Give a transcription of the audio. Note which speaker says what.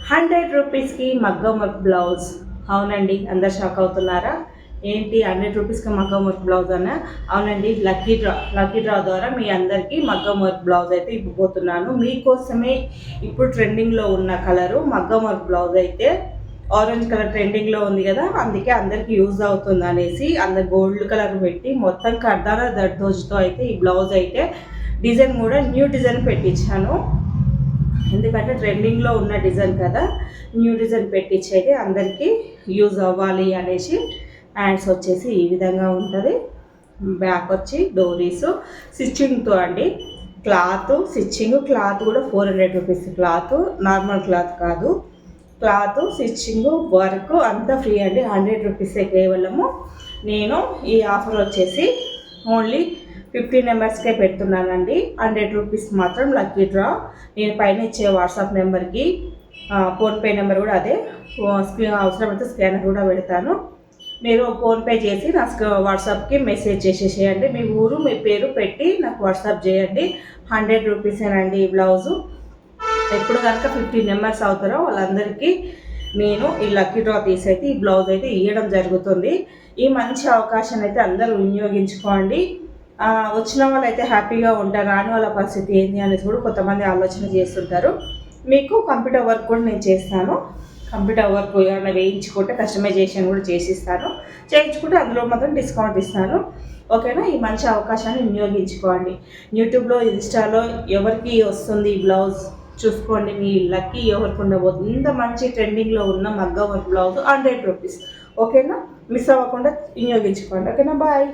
Speaker 1: 100 రూపీస్కి మగ్గం work blouse. అవునండి, అందరు షాక్ అవుతున్నారా? ఏంటి 100 రూపీస్కి మగ్గం వర్క్ బ్లౌజ్ అన్న? అవునండి, లక్కీ డ్రా ద్వారా మీ అందరికీ మగ్గం వర్క్ బ్లౌజ్ అయితే ఇవ్వబోతున్నాను. మీకోసమే ఇప్పుడు ట్రెండింగ్లో ఉన్న కలరు మగ్గం వర్క్ బ్లౌజ్ అయితే ఆరెంజ్ కలర్ ట్రెండింగ్లో ఉంది కదా, అందుకే అందరికి యూజ్ అవుతుంది అనేసి అందరు గోల్డ్ కలర్ పెట్టి మొత్తం కర్దాన దర్దోజుతో అయితే ఈ బ్లౌజ్ అయితే డిజైన్ కూడా న్యూ డిజైన్ పెట్టించాను. ఎందుకంటే ట్రెండింగ్లో ఉన్న డిజైన్ కదా, న్యూ డిజైన్ పెట్టించి అయితే అందరికీ యూజ్ అవ్వాలి అనేసి. హ్యాండ్స్ వచ్చేసి ఈ విధంగా ఉంటుంది, బ్యాక్ వచ్చి డోరీస్ స్టిచ్చింగ్తో అండి. క్లాత్ కూడా 400 రూపీస్ క్లాత్, నార్మల్ క్లాత్ కాదు. క్లాత్ స్టిచ్చింగ్ వర్క్ అంతా ఫ్రీ అండి, 100 రూపీసే కేవలము. నేను ఈ ఆఫర్ వచ్చేసి ఓన్లీ 50 నెంబర్స్కే పెడుతున్నానండి. 100 రూపీస్ మాత్రం లక్కీ డ్రా. నేను పైన ఇచ్చే వాట్సాప్ నెంబర్కి ఫోన్పే నెంబర్ కూడా అదే, అవసరమైతే స్కానర్ కూడా పెడతాను. మీరు ఫోన్పే చేసి నా వాట్సాప్కి మెసేజ్ చేసేసేయండి. మీ ఊరు మీ పేరు పెట్టి నాకు వాట్సాప్ చేయండి. 100 రూపీసేనండి ఈ బ్లౌజు. ఎప్పుడు కనుక 50 నెంబర్స్ అవుతారో వాళ్ళందరికీ నేను ఈ లక్కీ డ్రా తీసి అయితే ఈ బ్లౌజ్ అయితే ఇవ్వడం జరుగుతుంది. ఈ మంచి అవకాశాన్ని అయితే అందరూ వినియోగించుకోండి. వచ్చిన వాళ్ళు అయితే హ్యాపీగా ఉంటారు, రాని వాళ్ళ పరిస్థితి ఏంటి అనేసి కూడా కొంతమంది ఆలోచన చేస్తుంటారు. మీకు కంప్యూటర్ వర్క్ కూడా నేను చేస్తాను. కంప్యూటర్ వర్క్ ఏమైనా వేయించుకుంటే కస్టమైజేషన్ కూడా చేయించుకుంటే అందులో మాత్రం డిస్కౌంట్ ఇస్తాను. ఓకేనా? ఈ మంచి అవకాశాన్ని వినియోగించుకోండి. యూట్యూబ్లో, ఇన్స్టాలో ఎవరికి వస్తుంది ఈ బ్లౌజ్ చూసుకోండి. మీ లక్కీ ఎవరికి ఉండబోతుంది. ఇంత మంచి ట్రెండింగ్లో ఉన్న మగ్గం వర్క్ బ్లౌజ్ 100 రూపీస్. ఓకేనా? మిస్ అవ్వకుండా వినియోగించుకోండి. ఓకేనా? బాయ్.